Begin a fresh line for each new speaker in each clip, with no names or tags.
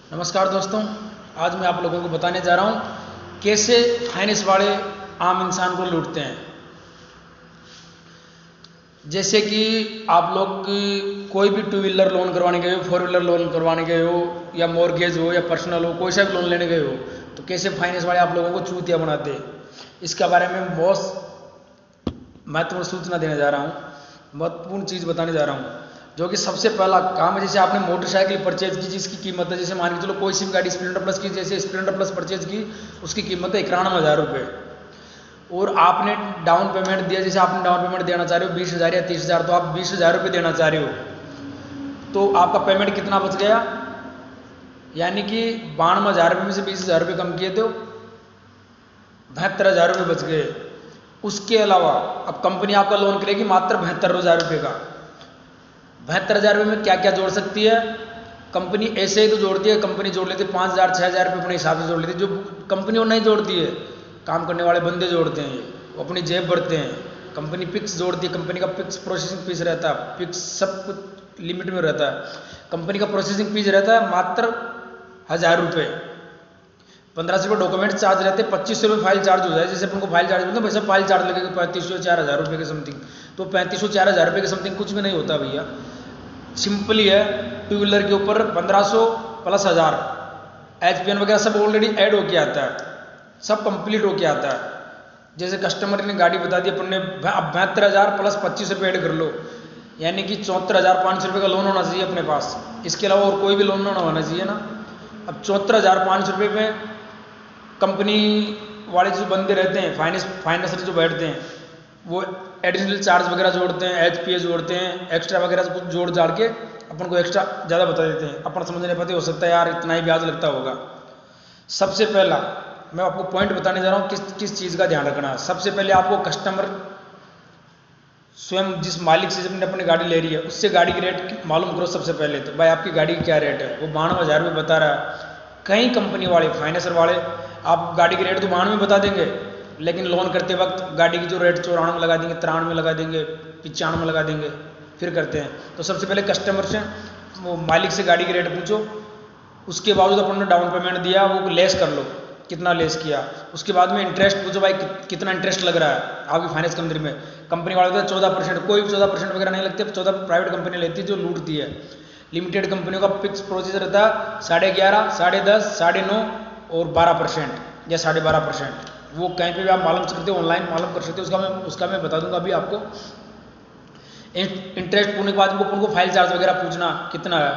नमस्कार दोस्तों, आज मैं आप लोगों को बताने जा रहा हूँ कैसे फाइनेंस वाले आम इंसान को लूटते हैं। जैसे कि आप लोग कोई भी टू व्हीलर लोन करवाने गए हो, फोर व्हीलर लोन करवाने गए हो, या मॉर्गेज हो या पर्सनल हो, कोई सा भी लोन लेने गए हो, तो कैसे फाइनेंस वाले आप लोगों को चूतिया बनाते हैं, इसके बारे में बहुत महत्वपूर्ण सूचना देने जा रहा हूँ, महत्वपूर्ण चीज़ बताने जा रहा हूँ। जो कि सबसे पहला काम है, जैसे आपने मोटरसाइकिल परचेज की जिसकी कीमत है, जैसे मान के चलो कोई सी गाड़ी स्प्लेंडर प्लस की, जैसे स्प्लेंडर प्लस परचेज की, उसकी कीमत है 91,000 रुपये, और आपने डाउन पेमेंट दिया, जैसे आपने डाउन पेमेंट देना चाह रहे हो 20,000 या 30,000, तो आप 20,000 रुपये देना चाह रहे हो, तो आपका पेमेंट कितना बच गया, यानी कि 92,000 रुपये में से 20,000 रुपये कम किए तो 72,000 रुपये बच गए। उसके अलावा अब कंपनी आपका लोन करेगी मात्र 72,000 रुपये का। 72,000 रुपये में क्या क्या जोड़ सकती है कंपनी? ऐसे ही तो जोड़ती है, कंपनी जोड़ लेती है 5,000 6,000 रुपये अपने हिसाब से जोड़ लेती है। जो कंपनी वो नहीं जोड़ती है, काम करने वाले बंदे जोड़ते हैं, वो अपनी जेब भरते हैं। कंपनी फिक्स जोड़ती है, कंपनी का फिक्स प्रोसेसिंग फीस रहता है, फिक्स सब कुछ लिमिट में रहता है। कंपनी का प्रोसेसिंग फीस रहता है मात्र 1,000 रुपये, 1,500 रुपये डॉक्यूमेंट चार्ज रहते हैं, 2,500 रुपये फाइल चार्ज हो जाए। जैसे अपन को फाइल चार्ज होता है वैसे फाइल चार्ज लगेगा 3,500 4,000 रुपये के समथिंग। तो 3,500 4,000 रुपये के समथिंग कुछ भी नहीं होता भैया, सिंपली है। टू व्हीलर के ऊपर 1,500 प्लस 1,000 HPN वगैरह सब ऑलरेडी ऐड होके आता है, सब कंप्लीट होके आता है। जैसे कस्टमर ने गाड़ी बता दी, अपन ने अब 72,000 प्लस 25 रुपये ऐड कर लो, यानी कि 74,500 रुपये का लोन होना चाहिए अपने पास। इसके अलावा और कोई भी लोन ना होना चाहिए ना। अब 74,500 रुपये में कंपनी वाले जो बंदे रहते हैं, फाइनेंसर जो बैठते हैं, वो एडिशनल चार्ज वगैरह जोड़ते हैं, HPA जोड़ते हैं, एक्स्ट्रा वगैरह कुछ जोड़ जाड़ के अपन को एक्स्ट्रा ज़्यादा बता देते हैं। अपन समझ नहीं पाते, हो सकता है यार इतना ही ब्याज लगता होगा। सबसे पहला मैं आपको पॉइंट बताने जा रहा हूँ किस चीज़ का ध्यान रखना है। सबसे पहले आपको कस्टमर स्वयं जिस मालिक से जब अपनी गाड़ी ले रही है उससे गाड़ी की रेट मालूम करो सबसे पहले। तो भाई आपकी गाड़ी की क्या रेट है? वो 92,000 रुपये बता रहा है। कई कंपनी वाले फाइनेंसर वाले आप गाड़ी की रेट तो 92 में बता देंगे, लेकिन लोन करते वक्त गाड़ी की जो रेट 94 में लगा देंगे, 93 में लगा देंगे, 95 में लगा देंगे, फिर करते हैं। तो सबसे पहले कस्टमर से वो मालिक से गाड़ी की रेट पूछो। उसके बावजूद अपन ने डाउन पेमेंट दिया, वो लेस कर लो, कितना लेस किया। उसके बाद में इंटरेस्ट पूछो, भाई कितना इंटरेस्ट लग रहा है आपकी फाइनेंस कंपनी में। कंपनी वाले कहते हैं 14%, कोई भी 14% वगैरह नहीं लगते। 14 प्राइवेट कंपनी लेती है जो लूटती है। लिमिटेड कंपनियों का फिक्स प्रोसीजर रहता है 11.5%, 10.5%, 9.5% और 12% या 12.5%। वो कहीं पे भी आप मालूम सकते हो, ऑनलाइन मालूम कर सकते हो। उसका मैं बता दूंगा अभी आपको। इंटरेस्ट पूछने के बाद उनको फाइल चार्ज वगैरह पूछना कितना है।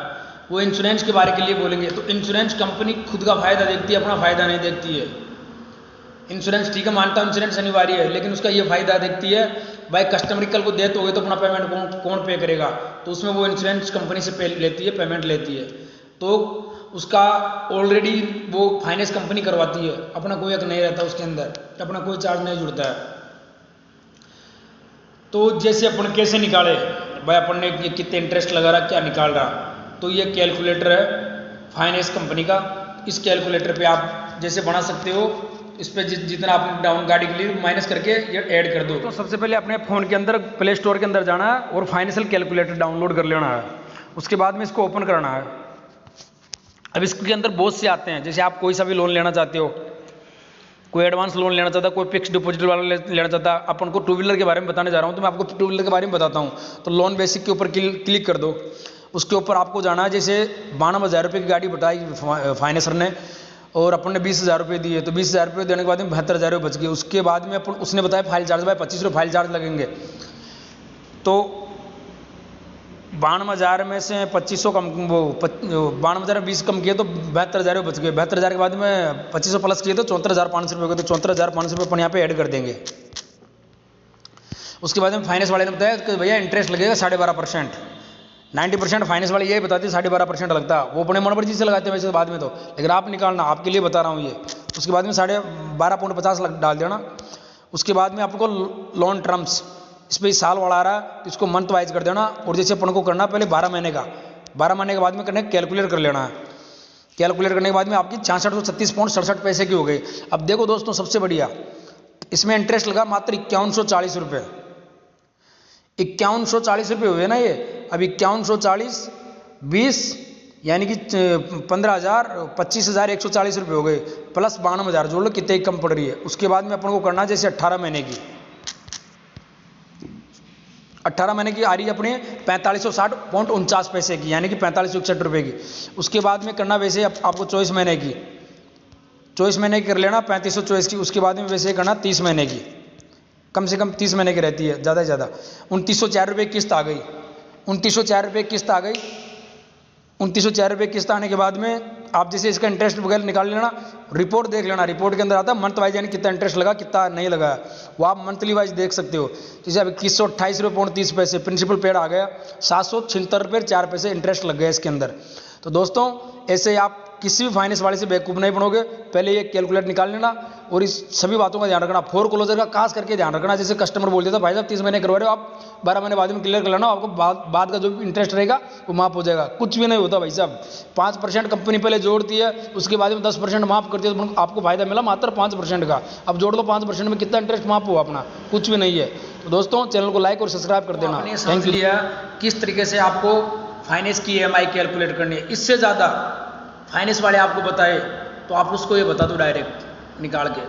वो इंश्योरेंस के बारे के लिए बोलेंगे, तो इंश्योरेंस कंपनी खुद का फायदा देखती है, अपना फायदा नहीं देखती है। इंश्योरेंस ठीक है, मानता हूँ इंश्योरेंस अनिवार्य है, लेकिन उसका ये फायदा देखती है भाई कस्टमर कल को डेथ हो गई तो अपना पेमेंट कौन पे करेगा। तो उसमें वो इंश्योरेंस कंपनी से लेती है, पेमेंट लेती है। तो उसका ऑलरेडी वो फाइनेंस कंपनी करवाती है, अपना कोई हक नहीं रहता उसके अंदर, अपना कोई चार्ज नहीं जुड़ता है। तो जैसे अपन कैसे निकाले भाई, अपन ने कितने इंटरेस्ट लगा रहा, क्या निकाल रहा, तो ये कैलकुलेटर है फाइनेंस कंपनी का। इस कैलकुलेटर पे आप जैसे बना सकते हो, इस पर जितना आपने डाउन गाड़ी के लिए माइनस करके ये ऐड कर दो। तो सबसे पहले अपने फ़ोन के अंदर प्ले स्टोर के अंदर जाना है और फाइनेंशियल कैलकुलेटर डाउनलोड कर लेना है। उसके बाद में इसको ओपन करना है। अब इसके अंदर बहुत से आते हैं, जैसे आप कोई सा भी लोन लेना चाहते हो, कोई एडवांस लोन लेना चाहता है, कोई फिक्स डिपॉजिट वाला लेना चाहता है। अपन को टू व्हीलर के बारे में बताने जा रहा हूँ, तो मैं आपको टू व्हीलर के बारे में बताता हूँ। तो लोन बेसिक के ऊपर क्लिक कर दो। उसके ऊपर आपको जाना है, जैसे 92,000 रुपये की गाड़ी बताई फाइनेंसर ने, और अपन ने 20,000 रुपये दिए, तो 20,000 रुपये देने के बाद में 72,000 रुपये बच गए। उसके बाद में उसने बताया फाइल चार्ज भाई 25 रुपये फाइल चार्ज लगेंगे। तो 92,000 में से 2,500 कम, वो 92,000 में 20 कम किए तो 72,000 बच गए। 72,000 के बाद में 2,500 प्लस किए तो 74,500 रुपये हो गए। तो 74,500 रुपये अपन यहाँ पे ऐड कर देंगे। उसके बाद में फाइनेंस वाले ने बताया कि भैया इंटरेस्ट लगेगा 12.5%। 90% फाइनेंस वाले यही बताते हैं 12.5% लगता है, वो अपने मन मर्जी से लगाते हैं वैसे बाद में तो, लेकिन आप निकालना, आपके लिए बता रहा हूँ ये। उसके बाद में 12.50 डाल देना। उसके बाद में आपको लोन टर्म्स, इस पर साल वाला आ रहा है तो इसको मंथ वाइज कर देना। और जैसे अपन को करना पहले 12 महीने का, 12 महीने के बाद में करना कैलकुलेट कर लेना है। कैलकुलेट करने के बाद में आपकी 6636.67 की हो गई। अब देखो दोस्तों, सबसे बढ़िया इसमें इंटरेस्ट लगा मात्र 5140 रुपये। 5140 रुपये हुए ना ये। अब 5140 20 यानी कि 15,000 25,140 रुपये हो गए, प्लस 92,000 जोड़ लो कितने कम पड़ रही है। उसके बाद में अपन को करना जैसे 18 महीने की, 18 महीने की आ रही है अपने 4560.49 की, यानी कि 4561 रुपये की। उसके बाद में करना वैसे आपको 24 महीने की, 24 महीने की कर लेना 3524 की। उसके बाद में वैसे करना 30 महीने की, कम से कम 30 महीने की रहती है, ज़्यादा से ज़्यादा 2904 रुपये किस्त आ गई, 2904 रुपये किस्त आ गई। 2904 रुपये किस्त आने के बाद में आप जैसे इसका इंटरेस्ट वगैरह निकाल लेना, रिपोर्ट देख लेना, रिपोर्ट के अंदर आता है मंथ वाइज, यानी कितना इंटरेस्ट लगा कितना नहीं लगा, वो आप मंथली वाइज देख सकते हो। जैसे अब 2128.30 रुपये प्रिंसिपल पेड आ गया, 776 रुपये 4 पैसे इंटरेस्ट लग गया इसके अंदर। तो दोस्तों ऐसे ही आप किसी भी फाइनेंस वाले से बेवकूफ़ नहीं बनोगे, पहले ये कैलकुलेट निकाल लेना और इस सभी बातों का ध्यान रखना। फोर क्लोजर का खास करके ध्यान रखना, जैसे कस्टमर बोल देता भाई साहब 30 महीने करवा रहे हो आप, 12 महीने बाद में क्लियर कर लेना, आपको बाद का जो भी इंटरेस्ट रहेगा वो माफ हो जाएगा। कुछ भी नहीं होता भाई साहब, 5% कंपनी पहले जोड़ती है, उसके बाद में 10% माफ करती है, तो आपको फायदा मिला मात्र 5% का। अब जोड़ लो 5% में कितना इंटरेस्ट माफ हुआ अपना, कुछ भी नहीं है। तो दोस्तों चैनल को लाइक और सब्सक्राइब कर देना। Thank you. किस तरीके से आपको फाइनेंस की EMI कैलकुलेट करनी है, इससे ज़्यादा फाइनेंस वाले आपको बताए तो आप उसको ये बता दो डायरेक्ट निकाल के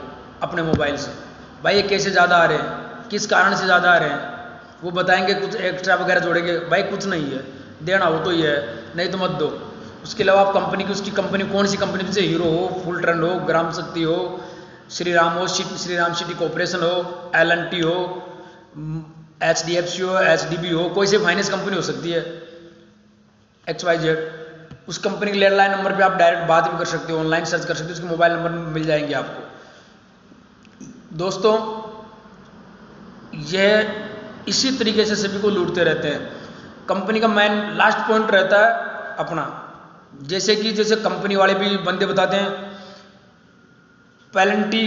अपने मोबाइल से, भाई ये कैसे ज़्यादा आ रहे हैं, किस कारण से ज़्यादा आ रहे हैं, वो बताएंगे, कुछ एक्स्ट्रा वगैरह जोड़ेंगे, भाई कुछ नहीं है, देना हो तो ये है, नहीं तो मत दो। उसके अलावा आप कंपनी की, उसकी कंपनी कौन सी कंपनी से, हीरो हो, फुल ट्रेंड हो, ग्राम शक्ति हो, श्री राम सिटी कॉर्पोरेशन हो, L&T हो, HDFC हो, HDB हो, कोई से फाइनेंस कंपनी हो सकती है XYZ, उस कंपनी के लैंडलाइन नंबर पे आप डायरेक्ट बात भी कर सकते हो, ऑनलाइन सर्च कर सकते हो, उसके मोबाइल नंबर मिल जाएंगे आपको। दोस्तों यह इसी तरीके से सभी को लूटते रहते हैं। कंपनी का मेन लास्ट पॉइंट रहता है अपना, जैसे कंपनी वाले भी बंदे बताते हैं पेनल्टी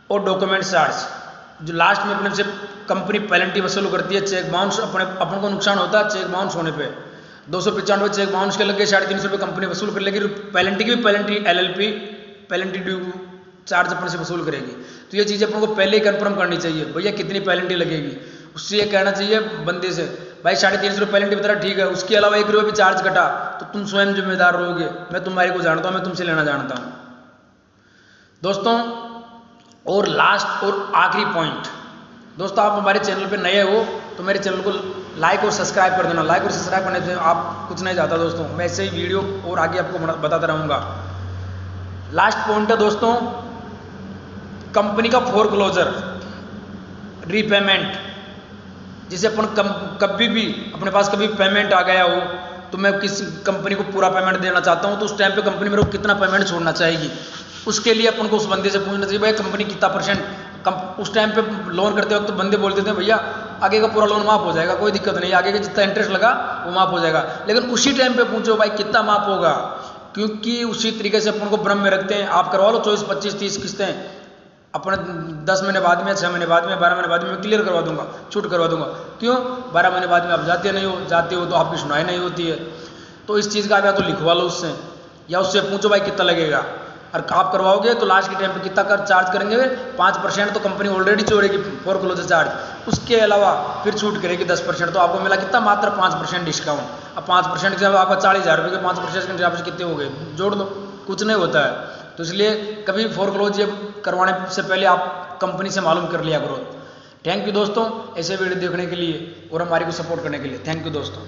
और डॉक्यूमेंट चार्ज, जो लास्ट में अपने से कंपनी पेनल्टी वसूल करती है। चेक बाउंस अपन को नुकसान होता है चेक बाउंस होने पे, 295 चेक बाउंस के लग गए, 350 रुपये कंपनी वसूल कर लेगी। पेनल्टी की भी penalty LLP penalty due charge अपन से वसूल करेगी। तो ये चीज़ अपन को पहले ही कंफर्म करनी चाहिए, भैया कितनी पेनल्टी लगेगी। उससे ये कहना चाहिए बंदे से, भाई 350 रुपये पेनल्टी बता रहा, ठीक है, उसके अलावा 1 रुपये भी चार्ज कटा तो तुम स्वयं जिम्मेदार रहोगे, मैं तुम्हारे को जानता हूँ, मैं तुमसे लेना जानता हूँ। दोस्तों और लास्ट और आखिरी पॉइंट, दोस्तों आप हमारे चैनल पे नए हो तो मेरे चैनल को लाइक और सब्सक्राइब कर देना। लाइक और सब्सक्राइब करने से आप कुछ नहीं जाता दोस्तों, मैं ऐसे ही वीडियो और आगे आपको बताता रहूँगा। लास्ट पॉइंट है दोस्तों, कंपनी का फोर क्लोजर रीपेमेंट। जैसे अपन कभी भी अपने पास कभी पेमेंट आ गया हो तो मैं किस कंपनी को पूरा पेमेंट देना चाहता हूँ, तो उस टाइम पे कंपनी मेरे को कितना पेमेंट छोड़ना चाहेगी, उसके लिए अपन को उस बंदे से पूछना चाहिए, भाई कंपनी कितना %। उस टाइम पे लोन करते वक्त तो बंदे बोलते थे भैया आगे का पूरा लोन माफ हो जाएगा, कोई दिक्कत नहीं, आगे का जितना इंटरेस्ट लगा वो माफ हो जाएगा। लेकिन उसी टाइम पे पूछो भाई कितना माफ होगा, क्योंकि उसी तरीके से अपन को भ्रम में रखते हैं। आप करवा लो 24, 25, 30 किस्तें, अपने 10 महीने बाद में, 6 महीने बाद में, 12 महीने बाद में क्लियर करवा दूंगा, छूट करवा दूंगा। क्यों? 12 महीने बाद में आप जाते हो तो आपकी सुनाई नहीं होती है। तो इस चीज़ का या तो लिखवा लो उससे, या उससे पूछो भाई कितना लगेगा, और आप करवाओगे तो लास्ट के टाइम पे कितना कर चार्ज करेंगे, 5% तो कंपनी ऑलरेडी छोड़ेगी फोर क्लोजर चार्ज, उसके अलावा फिर छूट करेगी 10%, तो आपको मिला कितना, मात्र 5% डिस्काउंट। अब 5% के आपका 40,000 रुपये के 5% के हिसाब से कितने हो गए, जोड़ दो, कुछ नहीं होता है। तो इसलिए कभी फोर क्लोजर करवाने से पहले आप कंपनी से मालूम कर लिया करो। थैंक यू दोस्तों ऐसे वीडियो देखने के लिए और हमारी को सपोर्ट करने के लिए, थैंक यू दोस्तों।